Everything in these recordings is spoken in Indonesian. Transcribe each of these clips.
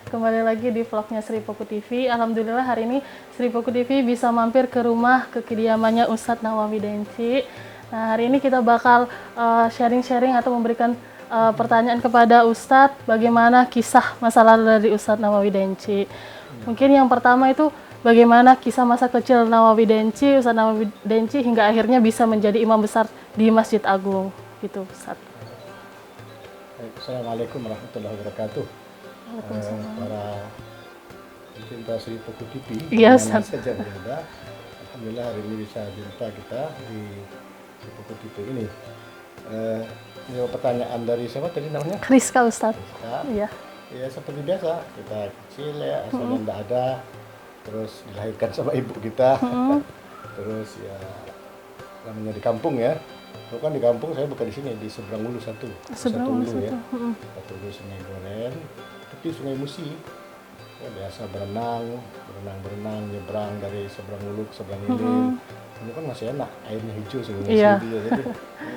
kembali lagi di vlognya Sri Poku TV. Alhamdulillah hari ini Sri Poku TV bisa mampir ke rumah ke kediamannya Ustadz Nawawi Denci. Nah, hari ini kita bakal sharing-sharing atau memberikan pertanyaan kepada Ustadz bagaimana kisah masa lalu dari Ustadz Nawawi Denci. Mungkin yang pertama itu bagaimana kisah masa kecil Nawawi Denci, Ustadz Nawawi Denci hingga akhirnya bisa menjadi imam besar di Masjid Agung gitu, Ustadz. Assalamualaikum warahmatullahi wabarakatuh. Para pecinta Sri Poku TV, Iya, mana saja berada. Alhamdulillah hari ini bisa jumpa kita di Sri Poku TV ini. Jawab pertanyaan dari siapa tadi namanya? Rizka, Ustadz. Rizka. Iya. Ya seperti biasa, kita kecil ya, asalnya tidak ada, terus dilahirkan sama ibu kita, terus ya namanya di kampung ya. Kalau kan di kampung saya bukan di sini, di seberang Ulu satu Ulu ya, satu Ulu Sungai Goren, tapi Sungai Musi. Ya, biasa berenang, nyebrang dari seberang Ulu ke seberang Ilir. Ini kan masih enak, airnya hijau Sungai Musi dia, jadi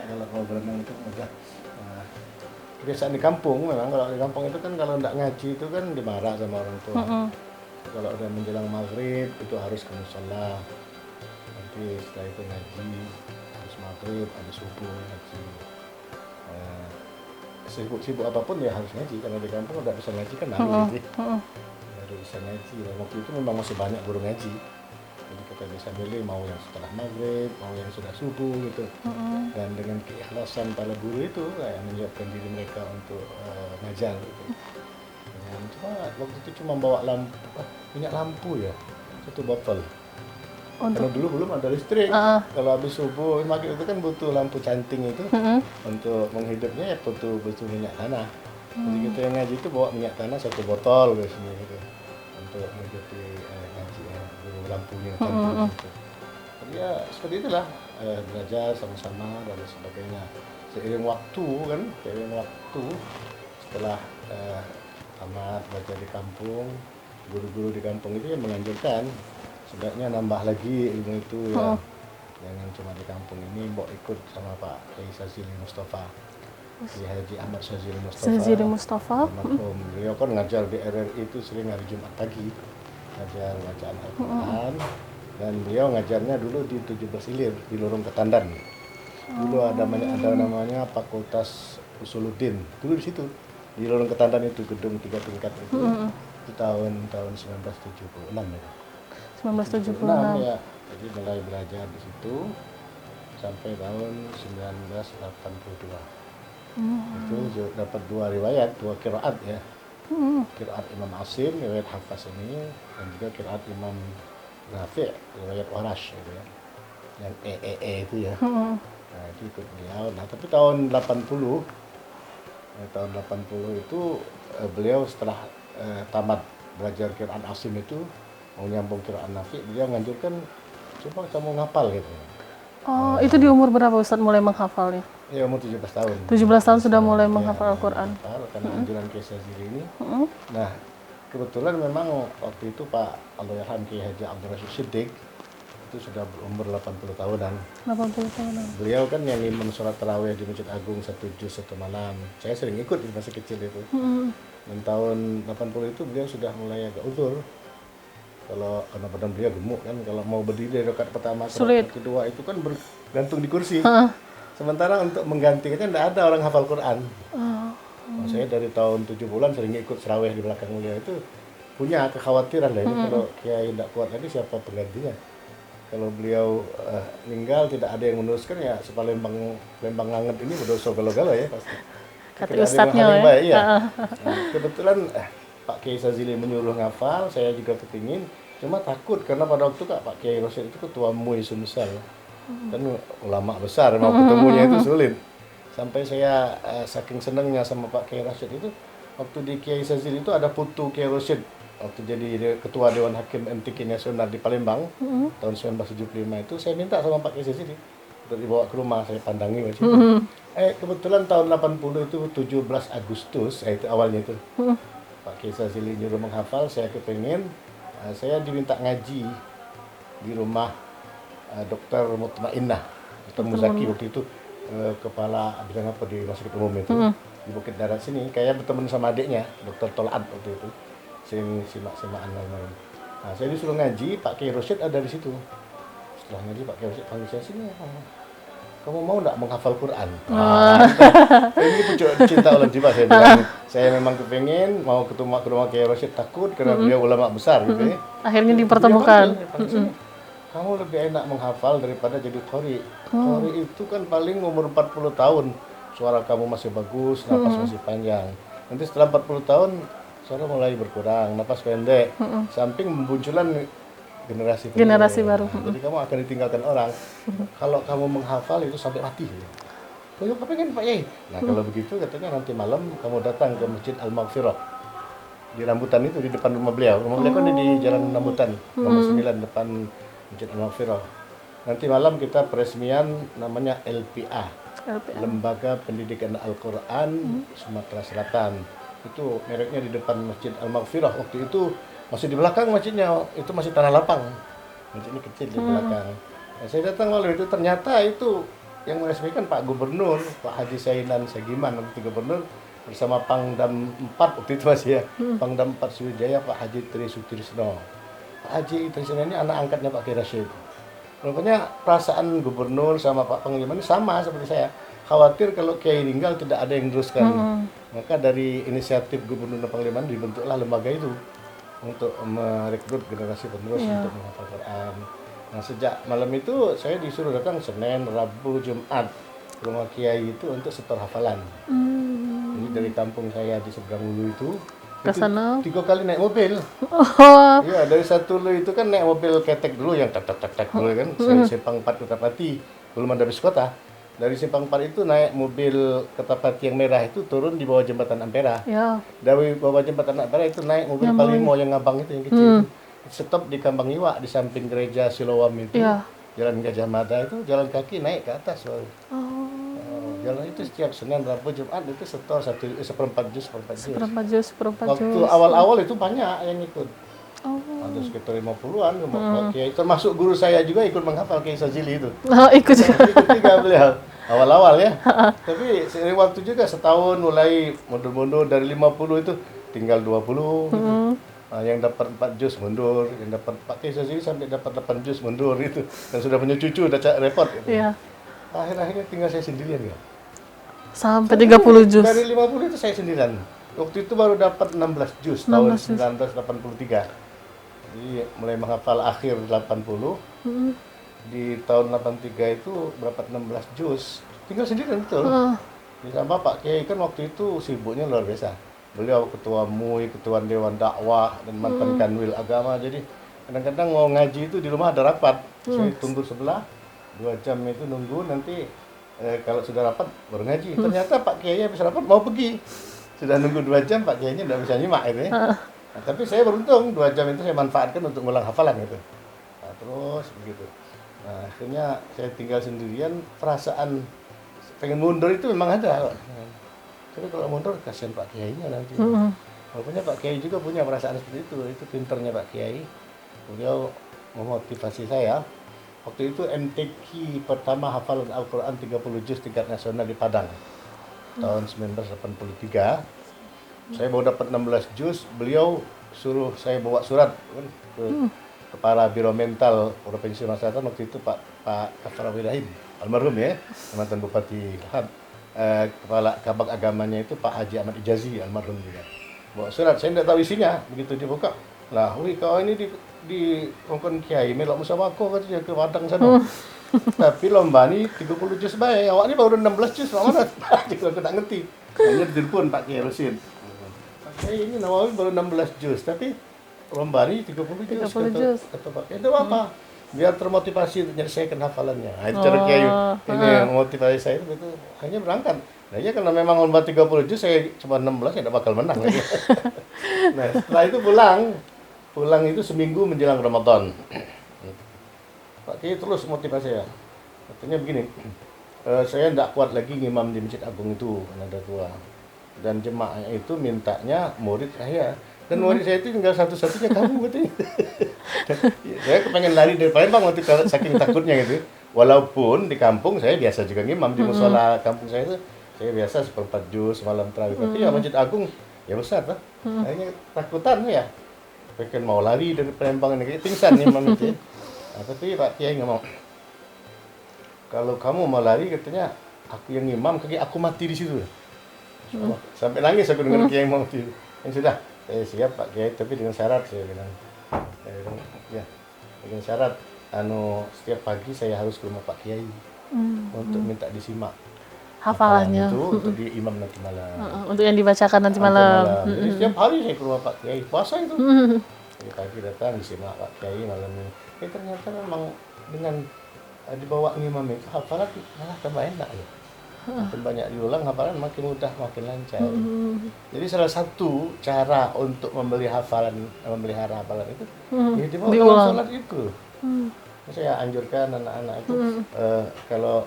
kalau mau berenang itu mudah. Nah, kebiasaan di kampung memang kalau di kampung itu kan kalau tidak ngaji itu kan dimarah sama orang tua. Kalau udah menjelang maghrib itu harus ke musola. Nanti setelah itu ngaji. Maghrib, habis subuh ngaji. Sibuk apapun ya harus ngaji, karena di kampung udah bisa ngaji kan gitu. Baru bisa ngaji. Waktu itu memang masih banyak guru ngaji. Jadi kita bisa milih mau yang setelah maghrib, mau yang sudah subuh gitu. Dan dengan keikhlasan para guru itu kayak menyiapkan diri mereka untuk ngajar gitu. Dan waktu itu cuma bawa minyak lampu ya, satu botol. Karena dulu belum ada listrik. Kalau habis subuh maghrib itu kan butuh lampu canting itu untuk menghidupnya ya butuh minyak tanah. Jadi kita yang ngaji itu bawa minyak tanah satu botol ke sini gitu untuk menghidupi ngaji lampunya canting gitu. Jadi ya seperti itulah belajar sama-sama dan sebagainya. Seiring waktu setelah tamat belajar di kampung, guru-guru di kampung itu yang menganjurkan sebaiknya nambah lagi ilmu itu ya. Jangan cuma di kampung ini, mbok ikut sama Pak Kiai Sazili Mustafa, Kiai Haji Ahmad Sazili Mustafa. Beliau kan ngajar di RRI itu sering hari Jumat pagi, ngajar bacaan Al-Quran. Dan beliau ngajarnya dulu di 17 Ilir, di Lorong Ketandan. Dulu ada namanya Fakultas Usuluddin, dulu di situ, di Lorong Ketandan itu, gedung 3 tingkat itu, itu tahun 1976 ya. 1976 ya, jadi mulai belajar di situ sampai tahun 1982. Itu dapat 2 riwayat, 2 qiraat ya. Qiraat Imam Asim, riwayat Hafs ini, dan juga qiraat Imam Nafi', riwayat Warash gitu ya. Yang itu ya. Nah, itu ikut beliau. Nah, tapi tahun 80 itu beliau setelah tamat belajar qiraat Asim itu mau nyambung qiraat Nafi', dia menganjurkan coba kamu ngapal gitu. Oh, itu di umur berapa Ustadz mulai menghafalnya? Ya umur 17 tahun. 17 tahun sudah mulai menghafal Al-Quran. Karena anjuran Kiai Sazili ini. Nah, kebetulan memang waktu itu Pak Allahyarham Kiai Haji Abdul Rashid Shiddiq itu sudah berumur 80 tahunan. 80 tahunan. Beliau kan yang imam sholat tarawih di Masjid Agung 1 juz 1 malam. Saya sering ikut di masa kecil itu. Dan tahun 80 itu beliau sudah mulai agak uzur. Karena badan beliau gemuk kan, kalau mau berdiri dari rakaat pertama ke rakaat kedua itu kan bergantung di kursi. Sementara untuk menggantikannya tidak ada orang hafal Quran. Saya dari tahun 70-an sering ikut serawih di belakang beliau itu punya kekhawatiran lah ini kalau Kiai tidak kuat lagi siapa penggantinya. Kalau beliau meninggal tidak ada yang meneruskan ya sepalembang langet ini berdosa galau-galau ya pasti. Kata Ustadznya ya. Iya. Nah, kebetulan Pak Kiai Sazili menyuruh ngafal, saya juga kepingin, cuma takut karena pada waktu Pak Kiai Rosyid itu ketua MUI Sumsel, dan ulama besar, mau ketemunya itu sulit. Sampai saya saking senangnya sama Pak Kiai Rosyid itu, waktu di Kiai Sazili itu ada putu Kiai Rosyid, waktu jadi ketua Dewan Hakim MTQ Nasional di Palembang, tahun 1975 itu, saya minta sama Pak Kiai Sazili untuk dibawa ke rumah, saya pandangi waktu itu. Kebetulan tahun 80 itu 17 Agustus, itu awalnya itu. Pak Kiai Sazili nyuruh menghafal, saya kepengen, saya diminta ngaji di rumah Dokter Mutmainnah, Dokter Muzaki waktu itu kepala bidang apa di Rumah Sakit Umum itu di Bukit Darat sini, kayak berteman sama adiknya Dokter Tolaat waktu itu. sering simak-simakan malam-malam. Nah, saya disuruh ngaji, Pak Kiai Rosyid ada di situ. Setelah ngaji Pak Kiai Rosyid panggil saya sini, kamu mau nggak menghafal Quran? Ini pucuk cinta ulang jiwa saya bilang. Saya memang kepengen mau ke rumah Kiai Rosyid, takut karena beliau ulama besar gitu ya. Akhirnya dipertemukan. Kamu lebih enak menghafal daripada jadi qori. Qori itu kan paling umur 40 tahun. Suara kamu masih bagus, napas masih panjang. Nanti setelah 40 tahun, suara mulai berkurang, napas pendek. Samping munculan generasi baru. Jadi kamu akan ditinggalkan orang. Kalau kamu menghafal itu sampai mati. Beliau kepengen Pak Yai. Nah kalau begitu katanya nanti malam kamu datang ke Masjid Al-Maghfirah. Di Rambutan itu, di depan rumah beliau. Rumah beliau kan di Jalan Rambutan, nomor 9 depan Masjid Al-Maghfirah. Nanti malam kita peresmian namanya LPA, Lembaga Pendidikan Al-Quran Sumatera Selatan. Itu mereknya di depan Masjid Al-Maghfirah. Waktu itu masih di belakang masjidnya, itu masih tanah lapang. Masjid ini kecil di belakang. Nah, saya datang lalu itu ternyata itu yang meresmikan Pak Gubernur, Pak Haji Sainan Sagiman, waktu gubernur bersama Pangdam 4 waktu itu masih ya. Pangdam 4 Sriwijaya Pak Haji Tri Sutrisno. Pak Haji Trisno ini anak angkatnya Pak Kiai Rashid. Rupanya perasaan gubernur sama Pak Panglima ini sama seperti saya. Khawatir kalau Kiai meninggal tidak ada yang teruskan. Maka dari inisiatif gubernur dan Panglima dibentuklah lembaga itu untuk merekrut generasi penerus untuk menghafal Quran. Nah sejak malam itu saya disuruh datang Senin, Rabu, Jumat ke rumah Kiai itu untuk setor hafalan. Jadi dari kampung saya di seberang Hulu itu ke sana 3 kali naik mobil. Iya, dari Satulu itu kan naik mobil ketek dulu yang tak dulu kan, Simpang 4 Kertapati, belum ada bis kota. Dari Simpang 4 itu naik mobil Kertapati yang merah itu turun di bawah jembatan Ampera. Ya. Dari bawah jembatan Ampera itu naik mobil Palimo yang ngabang itu yang kecil. Stop di Kambang Iwa di samping gereja Silowam itu. Jalan Gajah Mada itu jalan kaki naik ke atas. Jalan itu setiap Senin, Rabu, Jumat itu setor 1/4 juz. Waktu awal-awal itu banyak yang ikut. Ada sekitar 50-an, Kiai termasuk guru saya juga ikut menghafal Kiai Sajili itu. Ikut juga beliau awal-awal ya. Tapi seiring waktu juga setahun mulai mundur-mundur dari 50 itu tinggal 20. Nah, yang dapat 4 juz mundur, yang dapat Pak Kiai Sajili sampai dapat 8 juz mundur itu. Dan sudah punya cucu udah repot gitu. Iya. Akhir-akhirnya tinggal saya sendirian ya. Sampai 30 juz. Dari 50 itu saya sendirian. Waktu itu baru dapat 16 juz tahun 1983. Jadi mulai menghafal akhir 80. Di tahun 83 itu berapa 16 juz. Tinggal sendirian betul. Sama Pak Kiai kan waktu itu sibuknya luar biasa. Beliau ketua MUI, ketua Dewan Dakwah dan mantan kanwil agama. Jadi kadang-kadang mau ngaji itu di rumah ada rapat. Saya tunggu sebelah 2 jam itu nunggu nanti kalau sudah rapat baru ngaji. Ternyata Pak Kiai habis rapat mau pergi. Sudah nunggu 2 jam Pak Kiainya udah bisa nyimak itu ya. Nah, tapi saya beruntung 2 jam itu saya manfaatkan untuk ngulang hafalan gitu. Nah, terus begitu. Nah, akhirnya saya tinggal sendirian, perasaan pengen mundur itu memang ada. Tapi kalau mundur kasihan Pak Kiainya nanti. Walaupun Pak Kiai juga punya perasaan seperti itu pinternya Pak Kiai. Beliau memotivasi saya. Waktu itu MTQ pertama hafalan Al-Quran 30 juz tingkat nasional di Padang. Tahun 1983. Saya baru dapat 16 juz, beliau suruh saya bawa surat kan, ke Kepala Biro Mental Provinsi Sumatera Selatan waktu itu Pak Kafar Wirahim, almarhum ya, mantan Bupati Lahad. Kepala Kabak Agamanya itu Pak Haji Ahmad Ijazi, almarhum juga. Bawa surat, saya tidak tahu isinya, begitu dibuka. Lah, wih kau ini di kongkon Kiai, melok musawako katanya ke Padang sana. Tapi lomba ni 30 juz baik, awak ni baru 16 juz, mana? Kalau aku tak ngerti. Hanya ditelepon Pak Kiai Rosyid. Pak Kiai ini Nawawi baru 16 juz, tapi lomba ni 30 juz. Kata Pak Kiai, itu apa? Biar termotivasi untuk menyelesaikan hafalannya. Nah, itu cara Kiai ini yang memotivasi saya itu hanya berangkat. Nah, ya karena memang lomba 30 juz saya cuma 16 ya tidak bakal menang. Nah, setelah itu pulang itu seminggu menjelang Ramadan. Pak Kiai terus motivasi saya. Katanya begini, saya tidak kuat lagi ngimam di Masjid Agung itu, karena ada tua. Dan jemaah itu mintanya murid saya. Dan murid saya itu tinggal satu-satunya kamu katanya. Saya kepengen lari dari Palembang waktu saking takutnya gitu. Walaupun di kampung saya biasa juga ngimam di musola kampung saya itu. Saya biasa 1/4 juz malam tarawih. Tapi ya Masjid Agung ya besar tuh. Akhirnya takutan ya. Pengen mau lari dari Palembang ini kayak pingsan nih Imam itu. Nah, tapi Pak Kiai ngomong, kalau kamu mau lari katanya aku yang imam, kaki aku mati di situ. Sampai nangis aku dengar Kiai ngomong itu. Yang sudah, saya siap Pak Kiai, tapi dengan syarat saya bilang. Saya bilang, ya, dengan syarat setiap pagi saya harus ke rumah Pak Kiai untuk minta disimak Hafalannya. itu untuk di imam nanti malam. Untuk yang dibacakan nanti Nanti malam. Jadi setiap hari saya ke rumah Pak Kiai, puasa itu. Jadi pagi datang disimak Pak Kiai malam ini. Ternyata memang dengan dibawa imam itu hafalan malah tambah enak ya. Makin banyak diulang hafalan makin mudah, makin lancar. Jadi salah satu cara untuk memelihara hafalan itu ya dibawa dalam sholat itu. Saya anjurkan anak-anak itu kalau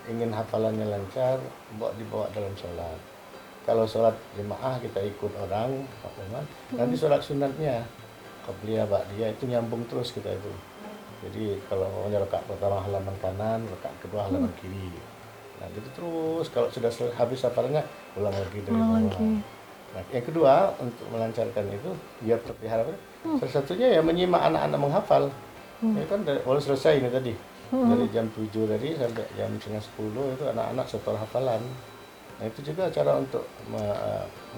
ingin hafalannya lancar, dibawa dalam sholat. Kalau sholat jemaah kita ikut orang, Pak Umar, nanti sholat sunatnya qabliyah ba'diyah itu nyambung terus kita itu. Jadi kalau maunya rakaat pertama halaman kanan, rakaat kedua halaman kiri. Nah, gitu terus kalau sudah habis hafalannya ulang lagi dari bawah. Nah, yang kedua untuk melancarkan itu biar terpelihara salah satunya ya menyimak anak-anak menghafal. Ya kan kalau selesai ini tadi. Dari jam 7 tadi sampai jam setengah 10 itu anak-anak setor hafalan. Nah, itu juga cara untuk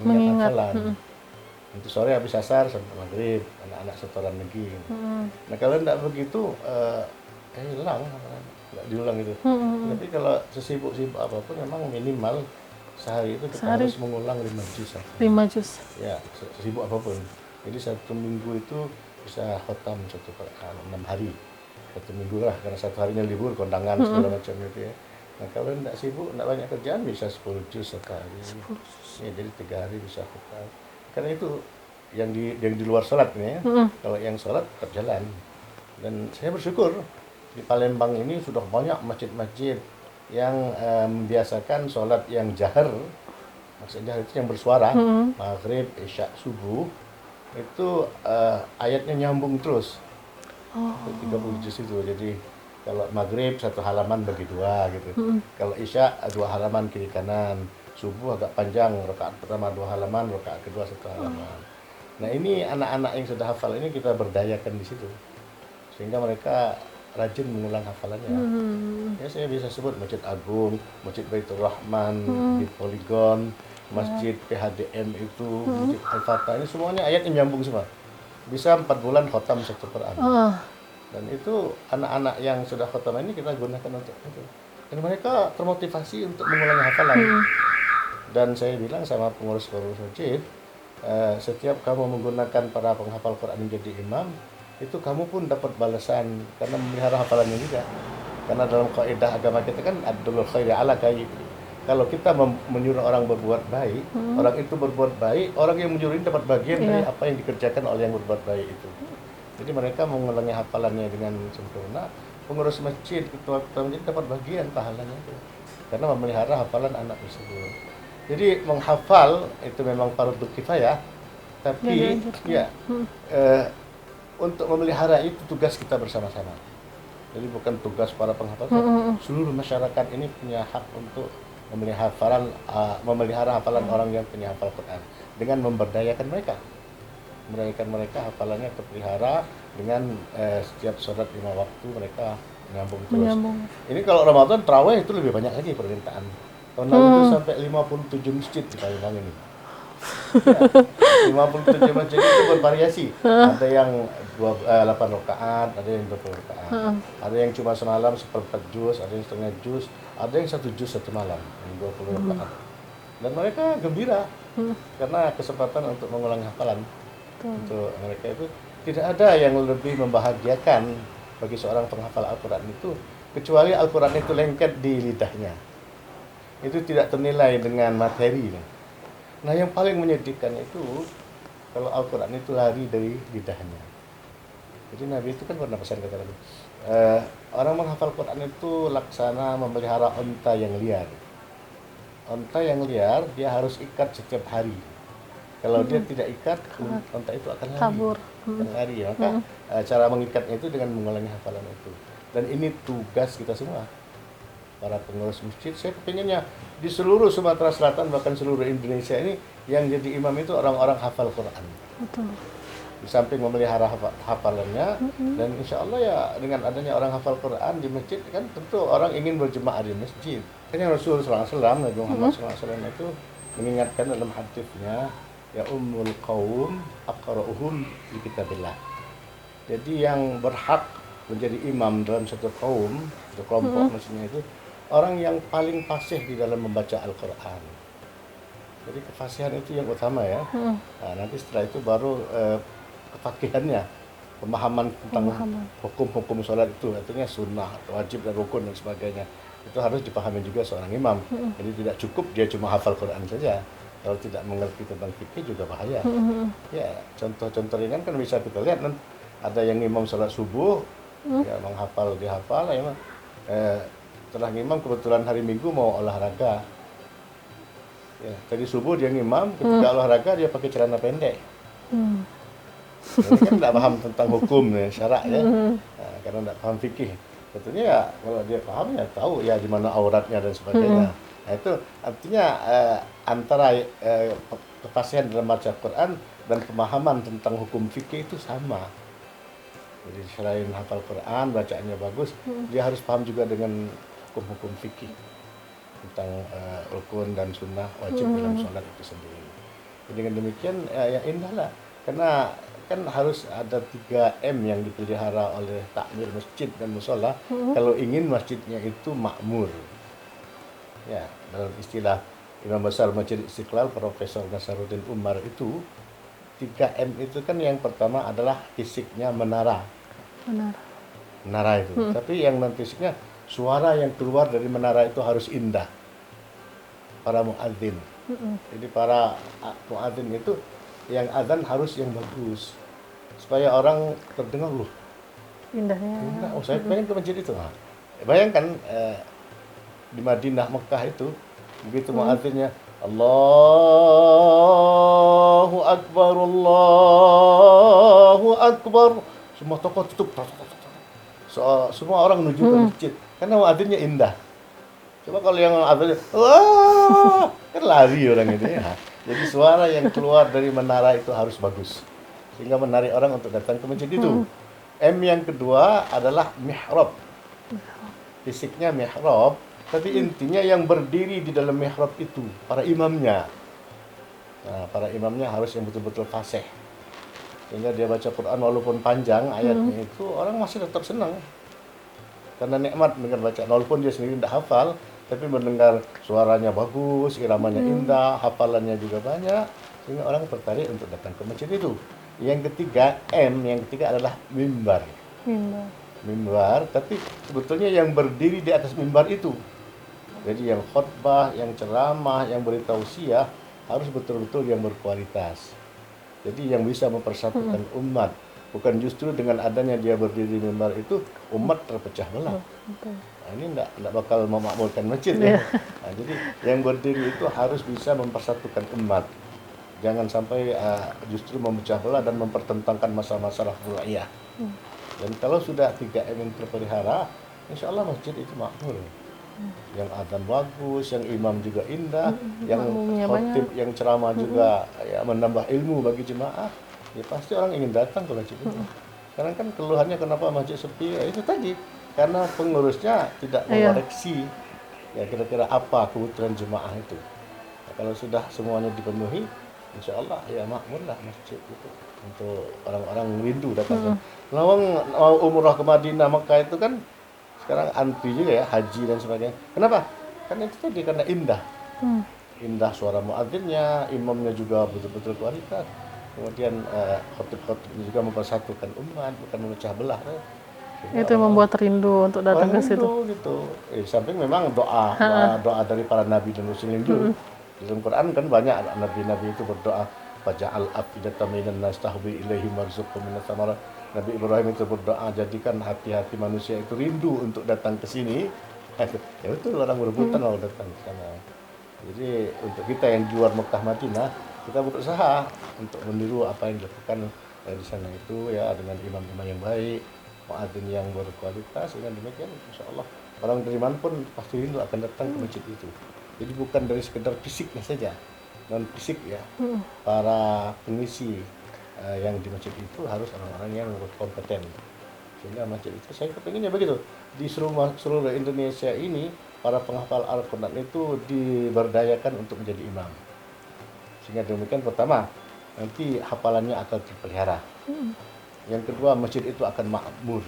mengingat hafalan. Nanti sore habis asar sampai maghrib anak-anak setoran lagi. Nah kalau tidak begitu hilang, nggak diulang itu. Tapi kalau sesibuk-sibuk apapun memang minimal sehari itu kita harus mengulang 5 juz. 5 juz. Ya, sesibuk apapun. Jadi 1 minggu itu bisa khatam 6 hari. 1 minggu lah, karena 1 harinya libur, kondangan segala macam itu ya. Nah kalau tidak sibuk, tidak banyak kerjaan bisa 10 juz sekali. Ya, jadi 3 hari bisa khatam. Karena itu yang di luar sholat nih ya. Kalau yang sholat tetap jalan. Dan saya bersyukur di Palembang ini sudah banyak masjid-masjid yang membiasakan sholat yang jahar. Maksudnya itu yang bersuara, maghrib, isya, subuh itu ayatnya nyambung terus. 30 juz itu. Jadi kalau maghrib 1 halaman bagi 2 gitu. Kalau isya 2 halaman kiri kanan. Subuh agak panjang, rakaat pertama 2 halaman, rakaat kedua 1 halaman. Nah ini anak-anak yang sudah hafal ini kita berdayakan di situ, sehingga mereka rajin mengulang hafalannya. Ya saya bisa sebut Masjid Agung, Masjid Baitur Rahman, di Poligon, Masjid PHDM itu, Masjid Al-Fatah, ini semuanya ayatnya nyambung semua. Bisa 4 bulan khatam 1 Quran. Dan itu anak-anak yang sudah khatam ini kita gunakan untuk itu. Dan mereka termotivasi untuk mengulangi hafalan. Dan saya bilang sama pengurus-pengurus masjid, setiap kamu menggunakan para penghafal Quran menjadi imam, itu kamu pun dapat balasan karena memelihara hafalannya juga. Karena dalam kaidah agama kita kan adlul khairi ala kai. Kalau kita menyuruh orang berbuat baik, orang itu berbuat baik, orang yang menyuruh ini dapat bagian dari apa yang dikerjakan oleh yang berbuat baik itu. Jadi mereka mengulangi hafalannya dengan sempurna. Pengurus masjid, ketua-ketua masjid dapat bagian pahalanya itu. Karena memelihara hafalan anak tersebut. Jadi menghafal itu memang fardu kifayah, tapi untuk memelihara itu tugas kita bersama-sama. Jadi bukan tugas para penghafal, seluruh masyarakat ini punya hak untuk memelihara hafalan orang yang punya hafal Quran dengan memberdayakan mereka. Mereka hafalannya terpelihara dengan setiap sholat 5 waktu mereka menyambung terus. Ini kalau Ramadan tarawih itu lebih banyak lagi permintaan. Tahun lalu itu sampai 57 masjid di Palembang ini. Ya, 57 masjid itu bervariasi. Ada yang 8 rakaat, ada yang 20 rakaat. Ada yang cuma semalam 1/4 juz, ada yang setengah juz, ada yang 1 juz 1 malam, yang 20 rakaat. Dan mereka gembira karena kesempatan untuk mengulang hafalan. Untuk mereka itu tidak ada yang lebih membahagiakan bagi seorang penghafal Al-Quran itu kecuali Al-Quran itu lengket di lidahnya. Itu tidak ternilai dengan materi. Nah yang paling menyedihkan itu kalau Al-Quran itu lari dari lidahnya. Jadi Nabi itu kan pernah pesan kata Nabi, orang menghafal Quran itu laksana memelihara onta yang liar. Onta yang liar dia harus ikat setiap hari. Kalau dia tidak ikat, onta itu akan lari. Kabur. Akan lari. Maka cara mengikatnya itu dengan mengulangi hafalan itu. Dan ini tugas kita semua. Para pengurus masjid, saya pengennya di seluruh Sumatera Selatan bahkan seluruh Indonesia ini yang jadi imam itu orang-orang hafal Quran. Betul. Di samping memelihara hafalannya, dan insya Allah ya dengan adanya orang hafal Quran di masjid kan tentu orang ingin berjemaah di masjid. Kan yang Rasul SAW, Nabi Muhammad SAW itu mengingatkan dalam hadisnya, ya ummul qaum aqra'uhum di kitabillah. Jadi yang berhak menjadi imam dalam satu kaum, satu kelompok maksudnya itu orang yang paling fasih di dalam membaca Al-Quran. Jadi kefasihan itu yang utama ya. Nah, nanti setelah itu baru kefakihannya, pemahaman tentang hukum-hukum sholat itu, artinya sunnah, wajib dan rukun dan sebagainya. Itu harus dipahami juga seorang imam. Jadi tidak cukup dia cuma hafal Quran saja. Kalau tidak mengerti tentang fikih juga bahaya. Ya, contoh-contoh ringan kan bisa kita lihat. Ada yang imam sholat subuh, ya menghafal, dihafal, ya, setelah ngimam kebetulan hari Minggu mau olahraga. Ya, tadi subuh dia ngimam, ketika olahraga dia pakai celana pendek. Ini kan tidak paham tentang hukum ya, syarak ya, nah, karena tidak paham fikih. Tentunya ya kalau dia paham ya tahu ya di mana auratnya dan sebagainya. Nah itu artinya antara kefasihan dalam baca Quran dan pemahaman tentang hukum fikih itu sama. Jadi selain hafal Quran, bacaannya bagus, dia harus paham juga dengan hukum-hukum fikih tentang rukun dan sunnah wajib dalam sholat itu sendiri. Jadi dengan demikian ya indah lah, karena kan harus ada 3M yang dipelihara oleh takmir masjid dan musola kalau ingin masjidnya itu makmur. Ya, dalam istilah Imam Besar Masjid Istiqlal Profesor Nasaruddin Umar itu 3M itu kan yang pertama adalah fisiknya menara. Menara itu. Tapi yang non fisiknya suara yang keluar dari menara itu harus indah. Para muadzin. Jadi para muadzin itu yang azan harus yang bagus supaya orang terdengar loh Indahnya. indah. Oh saya pengen ke masjid itu. Nah, bayangkan di Madinah Mekah itu begitu muadzinnya Allahu Akbar, semua toko tutup, semua orang menuju ke masjid karena muadzinnya indah. Coba kalau yang azannya wah kan lari orang itu ya. Jadi suara yang keluar dari menara itu harus bagus sehingga menarik orang untuk datang ke masjid itu. M yang kedua adalah mihrab. Fisiknya mihrab, tapi intinya yang berdiri di dalam mihrab itu para imamnya. Nah, para imamnya harus yang betul-betul fasih. Sehingga dia baca Quran walaupun panjang ayatnya itu orang masih tetap senang. Karena nikmat mendengar bacaan walaupun dia sendiri tidak hafal, tapi mendengar suaranya bagus, iramanya indah, hafalannya juga banyak, sehingga orang tertarik untuk datang ke masjid itu. Yang ketiga, yang ketiga adalah mimbar. Mimbar, tapi sebetulnya yang berdiri di atas mimbar itu. Jadi yang khutbah, yang ceramah, yang beri tausiah harus betul-betul yang berkualitas. Jadi yang bisa mempersatukan umat. Bukan justru dengan adanya dia berdiri di mimbar itu umat terpecah belah. Nah, ini enggak bakal memakmurkan masjid ya. Nah, jadi yang berdiri itu harus bisa mempersatukan umat. Jangan sampai justru memecah belah dan mempertentangkan masalah-masalah fur'iyah. Dan kalau sudah 3M yang terpelihara, insya Allah masjid itu makmur. Yang adzan bagus, yang imam juga indah, yang khotib, yang ceramah juga ya menambah ilmu bagi jemaah. Ya pasti orang ingin datang ke masjid itu. Karena kan keluhannya kenapa masjid sepi, ya itu tadi. Karena pengurusnya tidak mengoreksi ya kira-kira apa kebutuhan jemaah itu. Nah, kalau sudah semuanya dipenuhi, insya Allah ya makmur lah masjid itu untuk orang-orang rindu datang. Lawang umrah ke Madinah, Mekah itu kan sekarang antri juga ya, haji dan sebagainya. Kenapa? Karena itu tadi, karena indah. Indah suara muadzinnya, imamnya juga betul-betul kualitas. Kemudian khotib-khotibnya juga mempersatukan umat, bukan memecah belah. Itu yang membuat rindu untuk datang ke situ. Gitu. Samping memang doa dari para nabi dan muslimin juga. Di dalam Quran kan banyak nabi-nabi itu berdoa, faja'al afidatan minan nas tahwi ilaihim warzuqhum minas samarat. Nabi Ibrahim itu berdoa, jadikan hati-hati manusia itu rindu untuk datang ke sini. Ya betul, orang berebutan mau datang ke sana. Jadi untuk kita yang di luar Mekah Madinah, kita berusaha untuk meniru apa yang dilakukan di sana itu ya, dengan imam-imam yang baik, muadzin yang berkualitas. Dengan demikian insya Allah orang dari mana pun pasti rindu akan datang ke masjid itu. Jadi bukan dari sekedar fisiknya saja, non fisik ya, para pengisi yang di masjid itu harus orang-orang yang kompeten. Sehingga masjid itu saya kepinginnya begitu, di seluruh Indonesia ini para penghafal Al-Quran itu diberdayakan untuk menjadi imam. Sehingga demikian, pertama nanti hafalannya akan terpelihara. Yang kedua, masjid itu akan makmur.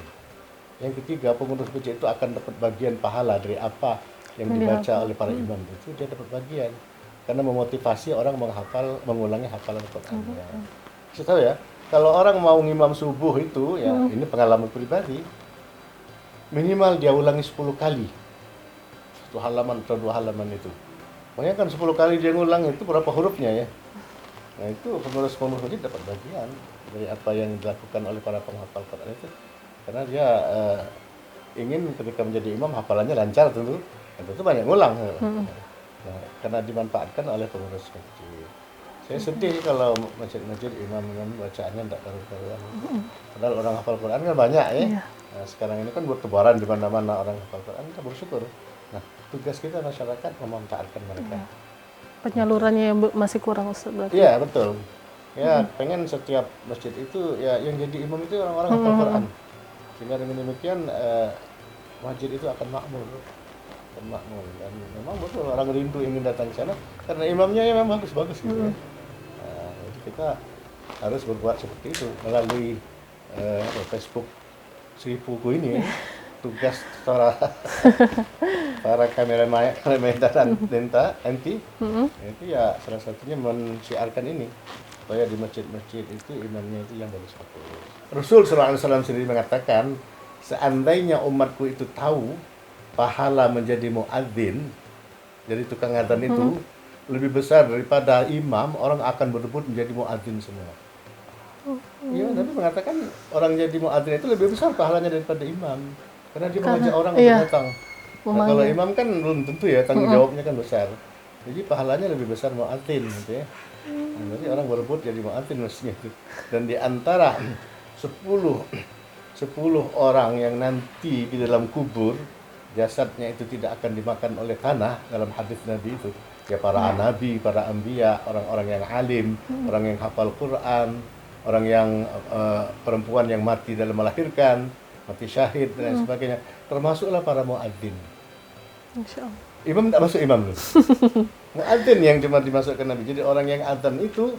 Yang ketiga, pengurus masjid itu akan dapat bagian pahala dari apa yang dibaca oleh para imam itu, dia dapat bagian. Karena memotivasi orang mengulangi hafalan Al-Quran. Saya tahu ya, kalau orang mau ngimam subuh itu, ya ini pengalaman pribadi, minimal dia ulangi 10 kali. Satu halaman atau 2 halaman itu. Makanya kan 10 kali dia ngulang itu berapa hurufnya ya. Nah itu pengurus-pengurus masjid dapat bagian dari apa yang dilakukan oleh para penghafal Quran itu. Karena dia ingin ketika menjadi imam hafalannya lancar tentu. Dan tentu banyak ngulang. Nah, karena dimanfaatkan oleh pengurus masjid. Saya sedih kalau masjid-masjid imam-imam bacaannya tidak karu-karuan. Padahal orang hafal Quran kan banyak ya. Nah, sekarang ini kan bertebaran di mana-mana orang hafal Quran, kita bersyukur. Nah, tugas kita masyarakat memanfaatkan mereka. Penyalurannya yang masih kurang Ustaz berarti. Iya, betul. Ya, pengen setiap masjid itu ya yang jadi imam itu orang-orang hafal Quran. Sehingga dengan demikian masjid itu akan makmur. Dan memang betul orang rindu ingin datang ke sana karena imamnya ya memang bagus-bagus gitu ya. Nah, jadi kita harus berbuat seperti itu melalui Facebook Sri Puku ini ya. Tugas para kameramen dan enti itu ya salah satunya mensiarkan ini supaya di masjid-masjid itu imamnya itu yang bagus-bagus. Rasul sallallahu alaihi wasallam sendiri mengatakan, seandainya umatku itu tahu pahala menjadi muadzin, jadi tukang adzan itu lebih besar daripada imam, orang akan berebut menjadi muadzin semua. Iya, Nabi mengatakan orang jadi muadzin itu lebih besar pahalanya daripada imam, karena dia mengajak orang untuk datang. Nah, kalau imam kan belum tentu ya, tanggung jawabnya kan besar. Jadi pahalanya lebih besar muadzin gitu ya. Nah, jadi orang berebut jadi muadzin mestinya itu. Dan di antara 10 orang yang nanti di dalam kubur jasadnya itu tidak akan dimakan oleh tanah dalam hadis Nabi itu, ya para nabi, para anbiya, orang-orang yang alim, orang yang hafal Quran, orang yang perempuan yang mati dalam melahirkan, mati syahid dan sebagainya, termasuklah para muadzin. Insyaallah. Imam tidak masuk imam loh. Muadzin yang cuma dimasukkan Nabi. Jadi orang yang adzan itu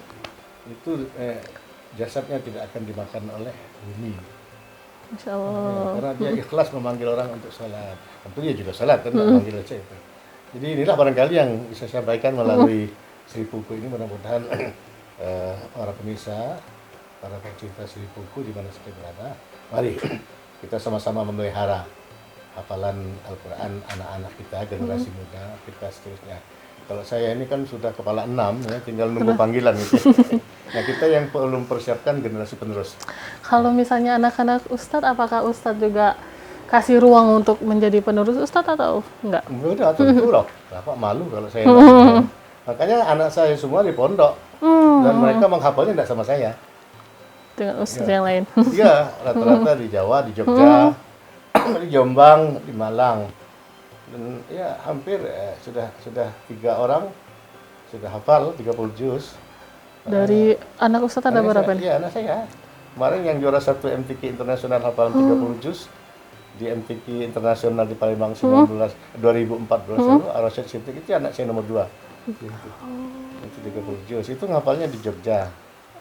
jasadnya tidak akan dimakan oleh bumi. Insyaallah. Karena dia ikhlas memanggil orang untuk salat. Tentu dia juga salat kan, memanggil aja itu. Jadi inilah barangkali yang bisa saya sampaikan melalui Sri Puku ini. Mudah-mudahan para pemirsa, para pecinta Sri Puku di mana saja berada, mari kita sama-sama memelihara hafalan Al-Quran anak-anak kita, generasi muda kita seterusnya. Kalau saya ini kan sudah kepala 6 ya, tinggal nunggu panggilan gitu. Nah, kita yang belum persiapkan generasi penerus. Kalau misalnya anak-anak Ustadz, apakah Ustadz juga kasih ruang untuk menjadi penerus Ustadz atau enggak? Udah, tentu loh. Bapak malu kalau saya enggak. Makanya anak saya semua di pondok. Dan mereka menghafalnya enggak sama saya. Dengan Ustadz yang lain. Iya, rata-rata di Jawa, di Jogja, di Jombang, di Malang. Dan ya hampir sudah 3 orang sudah hafal 30 juz. Dari anak Ustadz ada berapa nih? Iya, anak saya. Kemarin yang juara 1 MTQ Internasional hafalan 30 juz di MTQ Internasional di Palembang 2014 lalu, Ar-Rasyid Siddiq itu anak saya nomor 2. Itu 30 juz. Itu ngapalnya di Jogja.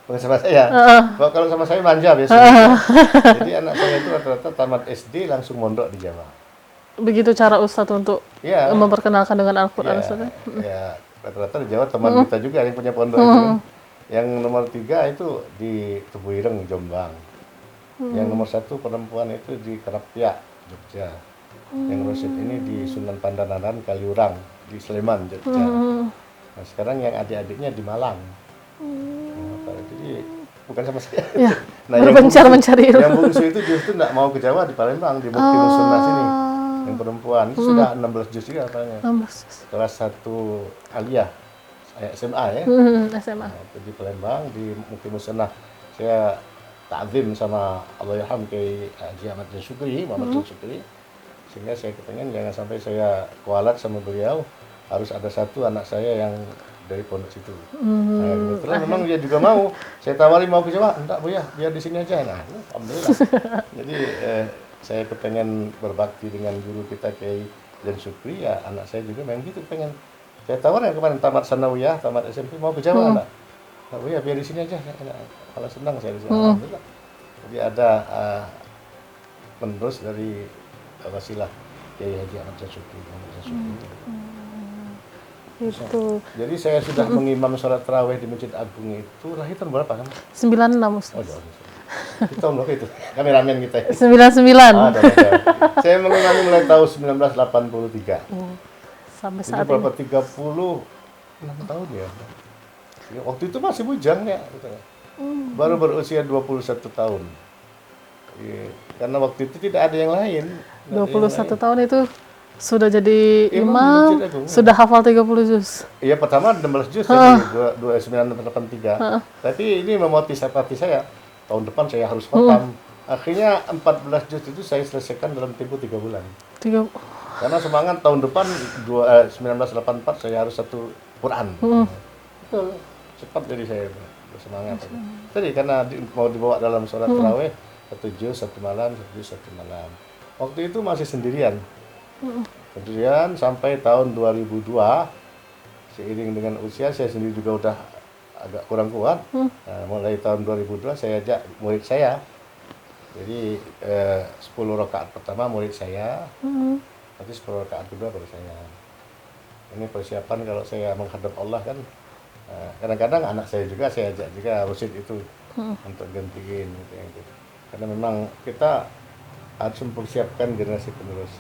Bukan sama saya. Kalau sama saya manja biasanya. Jadi anak saya itu rata-rata tamat SD langsung mondok di Jawa. Begitu cara Ustadz untuk memperkenalkan dengan Al-Quran Ustadz? Ya, rata-rata di Jawa teman kita juga yang punya pondok itu kan. Yang nomor 3 itu di Tebuireng, Jombang. Yang nomor 1 perempuan itu di Kerapia, Jogja. Yang Rosid ini di Sunan Pandanaran, Kaliurang, di Sleman, Jogja. Nah, sekarang yang adik-adiknya di Malang. Nah, jadi bukan sama saya. Ya, nah, berpencar mencari ilmu. Yang bungsu itu justru tidak mau ke Jawa, di Palembang, di Mukti Musunnah sini. Yang perempuan itu sudah 16 juz juga katanya. Kelas 1 aliyah, SMA ya. SMA. Nah, itu di Palembang, di Mukti Musunnah. Saya ta'zim sama Allahyarham Kiai Haji Ahmad Syukri, Muhammad Syukri. Sehingga saya kepengen jangan sampai saya kualat sama beliau, harus ada satu anak saya yang dari pondok situ. Nah, kebetulan memang dia juga mau. Saya tawari mau ke Jawa, enggak Bu ya, biar di sini aja. Nah, alhamdulillah. Jadi saya kepengen berbakti dengan guru kita Kiai dan Syukri, ya anak saya juga memang gitu pengen. Saya tawarin kemarin tamat sanawiyah, tamat SMP mau ke Jawa anak. Nah, Bu ya biar di sini aja. Kalau senang saya di sini. Alhamdulillah. Jadi ada penerus dari wasilah Kiai Haji Ahmad Syukri. Itu Jadi saya sudah mengimam sholat tarawih di Masjid Agung itu lahir tahun berapa kan? 96 Oh, Ustaz. jauh. Itu tahun berapa itu? Kameramen kita. 99. Saya mengimami mulai tahun 1983. Sampai Ini saat berapa? ini. 36 tahun ya. Ya, waktu itu masih bujang ya. Gitu. Baru berusia 21 tahun. Ya, karena waktu itu tidak ada yang lain. 21 tahun itu sudah jadi Imam di imam, Masjid Agung, sudah hafal 30 juz. Iya, pertama 16 juz tadi, 1983. Tapi ini memotivasi saya, tahun depan saya harus khatam. Akhirnya 14 juz itu saya selesaikan dalam tempo 3 bulan. Karena semangat tahun depan 1984 saya harus satu Quran. Betul, cepat jadi saya bersemangat. Tadi karena mau dibawa dalam sholat tarawih, 1 juz 1 malam, 1 juz 1 malam. Waktu itu masih sendirian. Kemudian sampai tahun 2002, seiring dengan usia saya sendiri juga udah agak kurang kuat. Nah, mulai tahun 2002 saya ajak murid saya. Jadi 10 rakaat pertama murid saya, nanti 10 rakaat kedua baru saya. Ini persiapan kalau saya menghadap Allah kan. Kadang-kadang anak saya juga saya ajak juga rusid itu untuk gantiin gitu. Karena memang kita harus mempersiapkan generasi penerus.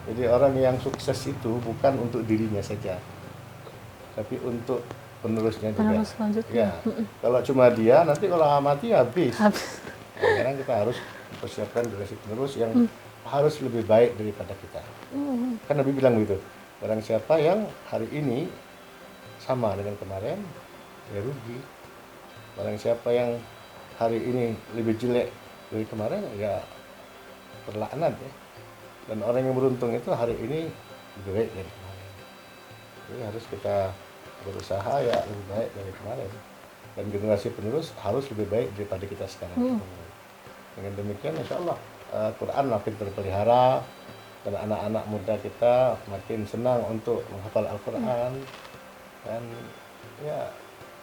Jadi orang yang sukses itu bukan untuk dirinya saja, tapi untuk penerusnya juga. Penerus selanjutnya. Ya, kalau cuma dia, nanti kalau mati habis. Sekarang kita harus mempersiapkan generasi penerus yang harus lebih baik daripada kita. Kan Nabi bilang begitu, barang siapa yang hari ini sama dengan kemarin, ya rugi. Barang siapa yang hari ini lebih jelek dari kemarin, ya terlaknat ya. Dan orang yang beruntung itu hari ini lebih baik dari kemarin. Jadi harus kita berusaha ya lebih baik dari kemarin. Dan generasi penerus harus lebih baik daripada kita sekarang. Dengan demikian insya Allah Quran makin terpelihara dan anak-anak muda kita makin senang untuk menghafal Al-Quran. Dan ya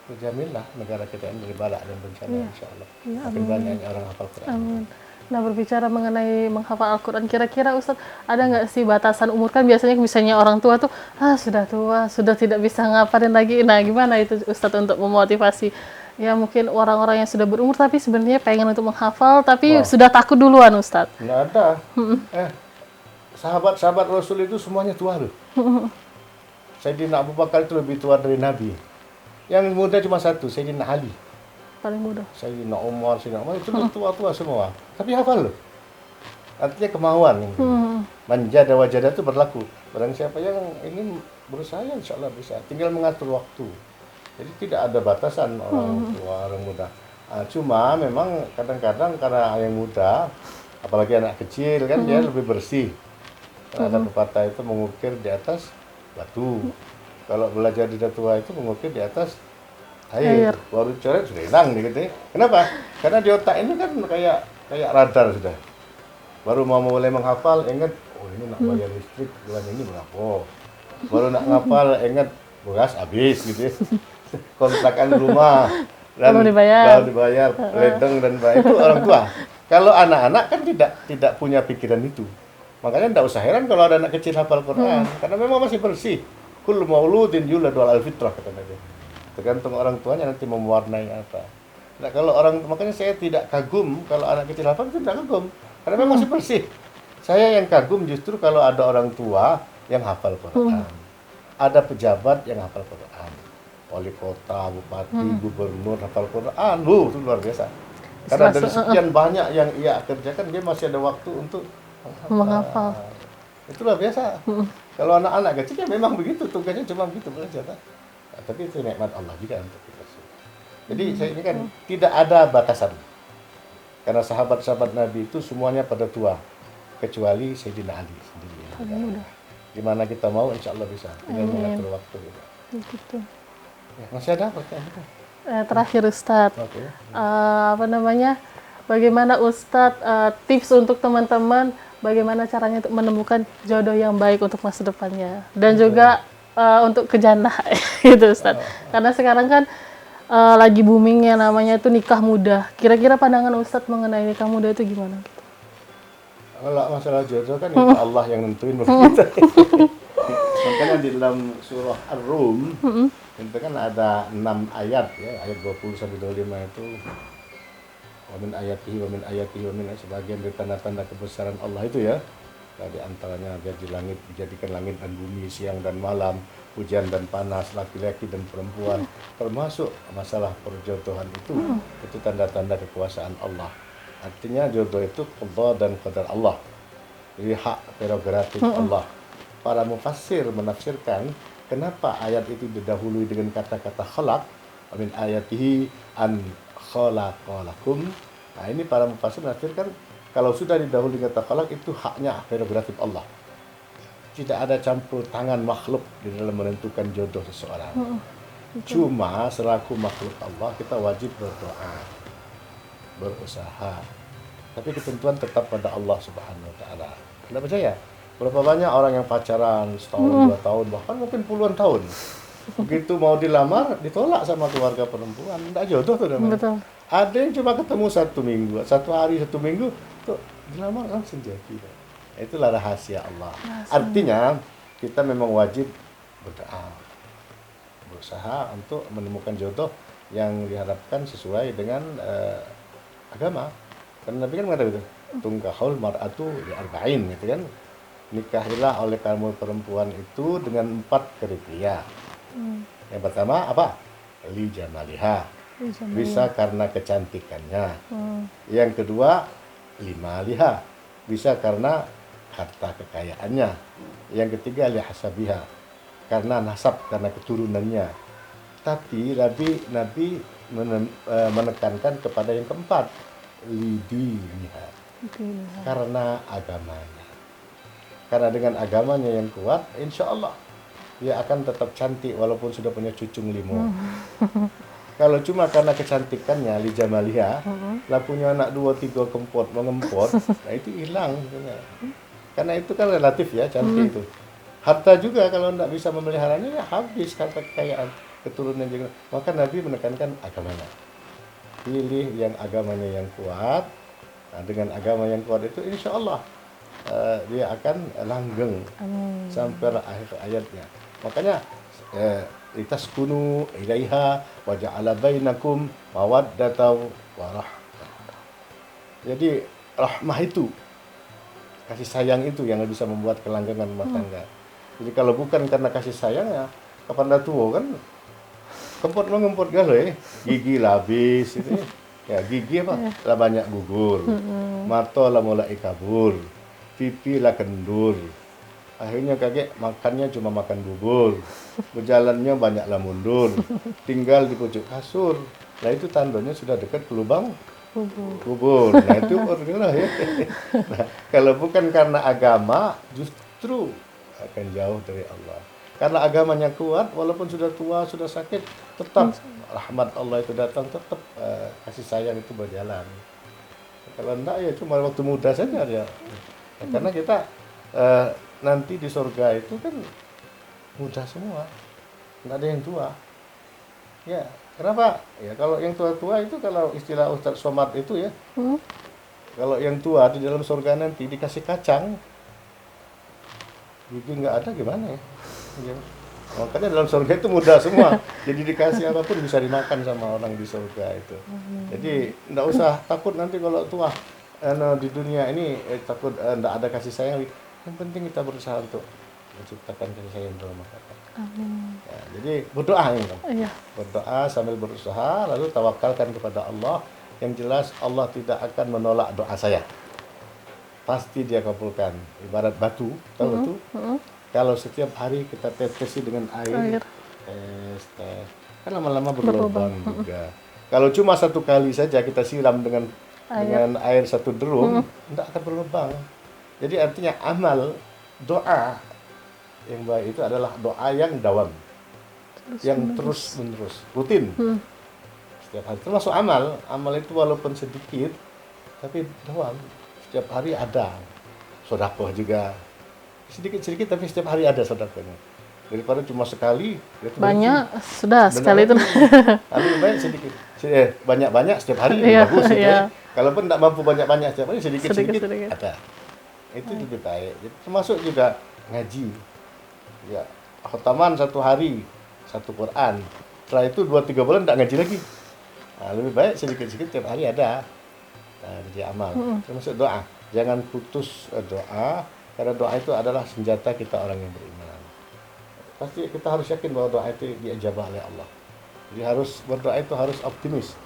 terjaminlah negara kita ini dari balak dan bencana insya Allah. Makin banyak orang hafal Quran. Amin. Nah, berbicara mengenai menghafal Al-Quran, kira-kira Ustadz ada nggak sih batasan umur? Kan biasanya misalnya orang tua tuh, sudah tua, sudah tidak bisa ngapalin lagi. Nah, gimana itu Ustadz untuk memotivasi? Ya mungkin orang-orang yang sudah berumur tapi sebenarnya pengen untuk menghafal, tapi sudah takut duluan Ustadz. Nggak ada. Sahabat-sahabat Rasul itu semuanya tua loh. Sayyidina Abu Bakar itu lebih tua dari Nabi. Yang muda cuma satu, Sayyidina Ali. Paling mudah. Sayyidina Umar itu tua-tua semua. Tapi hafal loh. Artinya kemauan. Manjada wajada itu berlaku. Barang siapa yang ingin berusaha, insya Allah bisa. Tinggal mengatur waktu. Jadi tidak ada batasan orang tua, orang muda. Cuma memang kadang-kadang karena yang muda, apalagi anak kecil kan dia lebih bersih. Ada pepatah itu mengukir di atas batu. Kalau belajar di tua itu mengukir di atas air. Baru coret sudah hilang gitu. Kenapa? Karena di otak ini kan kayak radar sudah. Baru mau mulai menghafal ingat, oh ini nak bayar listrik bulan ini berapa. Baru nak ngapal ingat beras habis gitu. Kontrakan rumah dan belum dibayar, ledeng dan baik itu orang tua. Kalau anak-anak kan tidak punya pikiran itu. Makanya tidak usah heran kalau ada anak kecil hafal Quran karena memang masih bersih. Kullu mauludin yuladu alal fitrah kata Nabi. Tergantung orang tuanya nanti mewarnai apa. Nah, kalau makanya saya tidak kagum kalau anak kecil hafal, itu tidak kagum karena memang masih bersih. Saya yang kagum justru kalau ada orang tua yang hafal Quran. Ada pejabat yang hafal Quran. Wali kota, bupati, gubernur hafal Quran. Itu luar biasa. Karena dari sekian banyak yang ia kerjakan dia masih ada waktu untuk menghafal. Itu luar biasa. Kalau anak-anak kecil ya memang begitu, tugasnya cuma begitu belajar. Tapi itu nikmat Allah juga untuk kita semua. Jadi saya ini kan tidak ada batasan. Karena sahabat-sahabat Nabi itu semuanya pada tua, kecuali Sayyidina Ali sendiri. Di mana kita mau, insya Allah bisa. Tinggal mengatur waktu. Gitu. Ya, masih ada pertanyaan? Terakhir Ustadz, Oke. bagaimana Ustadz tips untuk teman-teman bagaimana caranya untuk menemukan jodoh yang baik untuk masa depannya dan juga untuk ke jannah gitu Ustadz. Karena sekarang kan lagi booming yang namanya itu nikah muda. Kira-kira pandangan Ustadz mengenai nikah muda itu gimana? Kalau masalah jodoh kan itu Allah yang nentuin bukan kita. Makanya di dalam surah Ar-Rum itu kan ada 6 ayat ya, ayat 20 sampai 25 itu wa min ayatihi wa min sebagian dari tanda-tanda kebesaran Allah itu ya. Nah, di antaranya dijadikan langit dan bumi, siang dan malam, hujan dan panas, laki-laki dan perempuan, termasuk masalah perjodohan itu tanda-tanda kekuasaan Allah. Artinya jodoh itu qada dan qadar Allah. Jadi hak prerogatif Allah. Para mufassir menafsirkan kenapa ayat itu didahului dengan kata-kata khalaq, min ayatihi an khalaqalakum. Nah, ini para mufassir menafsirkan kalau sudah didahului kata khalaq itu haknya prerogatif Allah. Tidak ada campur tangan makhluk di dalam menentukan jodoh seseorang. Cuma selaku makhluk Allah kita wajib berdoa, berusaha. Tapi ketentuan tetap pada Allah Subhanahu wa taala. Anda percaya? Berapa banyak orang yang pacaran setahun, 2 tahun, bahkan mungkin puluhan tahun. Begitu mau dilamar, ditolak sama keluarga perempuan. Tidak jodoh tuh namanya. Betul. Ada yang cuma ketemu 1 minggu, 1 hari, 1 minggu, tuh dilamar langsung jadi. Itulah rahasia Allah. Artinya kita memang wajib berdoa, berusaha untuk menemukan jodoh yang diharapkan sesuai dengan agama. Karena Nabi kan mengatakan itu, tungkahul mar'atu li arba'in gitu kan. Nikahilah oleh kamu perempuan itu dengan 4 kriteria. Yang pertama apa? Li jamaliha. Bisa karena kecantikannya. Yang kedua, limaliha. Bisa karena harta kekayaannya. Yang ketiga, li hasabiha. Karena nasab, karena keturunannya. Tapi Nabi menekankan kepada yang keempat, lidiniha. Karena agamanya. Karena dengan agamanya yang kuat, insya Allah dia akan tetap cantik walaupun sudah punya cucung 5. Kalau cuma karena kecantikannya, li jamaliha, lah punya anak 2, 3 kempot, mengempot, nah itu hilang. Karena itu kan relatif ya, cantik itu. Harta juga kalau tidak bisa memeliharanya, ya habis harta kekayaan, keturunan juga. Maka Nabi menekankan agamanya. Pilih yang agamanya yang kuat. Nah, dengan agama yang kuat itu insya Allah dia akan langgeng sampai akhir ayatnya. Makanya litaskunu ilaiha wa ja'ala bainakum mawaddatan wa rahmah. Jadi rahmah itu, kasih sayang itu yang bisa membuat kelanggengan rumah tangga. Jadi kalau bukan karena kasih sayang ya kapan dah tua kan kempot mengempot galau gigi lah habis itu ya gigi apa lah banyak gugur, mata lah mulai kabur, pipi lah kendur, akhirnya kakek makannya cuma makan bubur, berjalannya banyaklah mundur, tinggal di pojok kasur. Nah itu tandanya sudah dekat ke lubang kubur. Nah itu lah ya. Nah, kalau bukan karena agama justru akan jauh dari Allah. Karena agamanya kuat, walaupun sudah tua, sudah sakit, tetap rahmat Allah itu datang, tetap kasih sayang itu berjalan. Kalau enggak ya cuma waktu muda saja dia. Ya, karena kita nanti di surga itu kan muda semua, nggak ada yang tua. Ya, kenapa? Ya kalau yang tua-tua itu kalau istilah Ustadz Somad itu ya, kalau yang tua di dalam surga nanti dikasih kacang, gigi nggak ada gimana ya? Ya. Makanya dalam surga itu mudah semua. Jadi dikasih apapun bisa dimakan sama orang di surga itu. Jadi nggak usah takut nanti kalau tua di dunia ini takut nggak ada kasih sayang. Yang penting kita berusaha untuk menciptakan kasih sayang dalam masyarakat. Ya, jadi berdoa ini. Berdoa sambil berusaha lalu tawakalkan kepada Allah. Yang jelas Allah tidak akan menolak doa saya. Pasti dia kabulkan. Ibarat batu, tahu batu? Kalau setiap hari kita tetesi dengan air, tes, kan lama-lama berlubang juga. Kalau cuma 1 kali saja kita siram dengan air 1 drum, tidak akan berlubang. Jadi artinya amal, doa yang baik itu adalah doa yang dawam. yang terus menerus, rutin. Setiap hari, termasuk amal itu walaupun sedikit, tapi dawam. Setiap hari ada. Sedekah juga, sedikit-sedikit tapi setiap hari ada sedekahnya. Daripada cuma sekali, itu Banyak, sudah sekali itu. Lebih baik sedikit, banyak-banyak setiap hari, Iya, bagus gitu iya. ya. Kalaupun tidak mampu banyak-banyak setiap hari, sedikit-sedikit Sedikit-sedikit. ada. Itu lebih baik. Jadi, termasuk juga ngaji. Ya, khataman 1 hari, 1 Quran. Setelah itu 2-3 bulan tidak ngaji lagi. Nah, lebih baik sedikit-sedikit tiap hari ada. Nah, jadi amal. Termasuk doa. Jangan putus doa, karena doa itu adalah senjata kita orang yang beriman. Pasti kita harus yakin bahwa doa itu diijabah oleh Allah. Jadi harus berdoa itu harus optimis.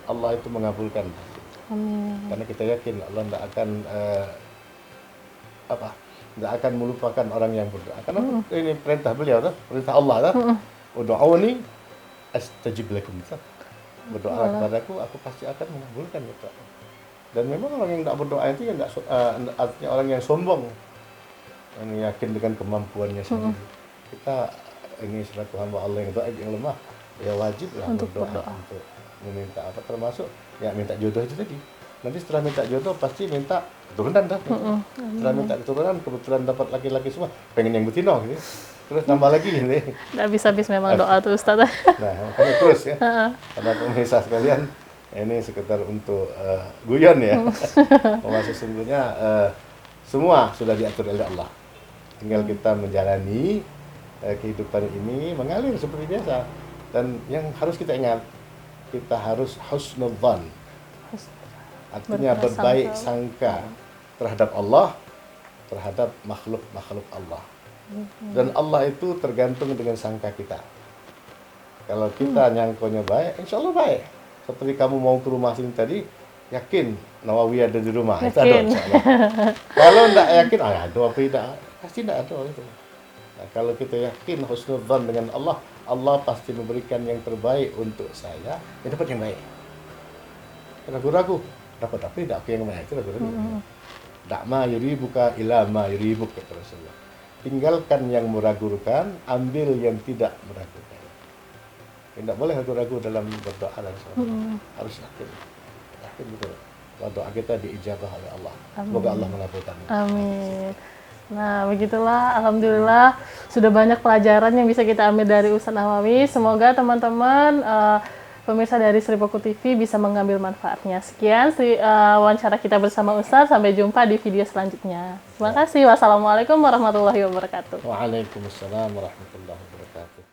Allah itu mengabulkan. Amin. Karena kita yakin Allah tidak akan tidak akan melupakan orang yang berdoa. Karena ini perintah beliau, perintah Allah. Ud'uni astajib lakum. Berdoa kepadaku, aku pasti akan mengabulkan doa. Dan memang orang yang tidak berdoa itu yang artinya orang yang sombong, yang yakin dengan kemampuannya sendiri. Kita ini selaku hamba Allah yang doa yang lemah, ya wajiblah Untuk berdoa untuk meminta apa, termasuk ya minta jodoh itu tadi. Nanti setelah minta jodoh pasti minta keturunan dah. Setelah minta keturunan kebetulan dapat laki-laki semua, pengen yang betina gitu. Terus tambah lagi gitu. Nggak habis-habis memang doa tuh Ustaz. Nah, makanya terus ya. Karena pemirsa sekalian, ini sekedar untuk guyon ya. Bahwa sesungguhnya semua sudah diatur oleh Allah. Tinggal kita menjalani kehidupan ini mengalir seperti biasa. Dan yang harus kita ingat, kita harus husnudzan. Artinya berbaik sangka terhadap Allah, terhadap makhluk-makhluk Allah. Dan Allah itu tergantung dengan sangka kita. Kalau kita nyangkonya baik, insya Allah baik. Seperti kamu mau ke rumah sini tadi, yakin Nawawi ada di rumah. Itu ada insya Allah. Kalau tidak yakin, ada apa tidak? Pasti tidak ada itu. Nah, kalau kita yakin husnudzan dengan Allah, Allah pasti memberikan yang terbaik untuk saya, ya dapat yang baik. Ragu-ragu, dapat apa tidak aku yang baik, itu ragu-ragu. Da'ma yuribuka ila ma yuribuk, kata Rasulullah. Tinggalkan yang meragukan, ambil yang tidak meragukan. Tidak boleh ragu-ragu dalam berdoa dan sholat. Harus yakin betul bahwa doa kita diijabah oleh Allah. Semoga Allah mengabulkan. Amin. Nah, begitulah, alhamdulillah sudah banyak pelajaran yang bisa kita ambil dari Ustaz Nawawi. Semoga teman-teman pemirsa dari Sri Poku TV bisa mengambil manfaatnya. Sekian wawancara kita bersama Ustaz. Sampai jumpa di video selanjutnya. Terima kasih. Wassalamualaikum warahmatullahi wabarakatuh. Waalaikumsalam warahmatullahi wabarakatuh.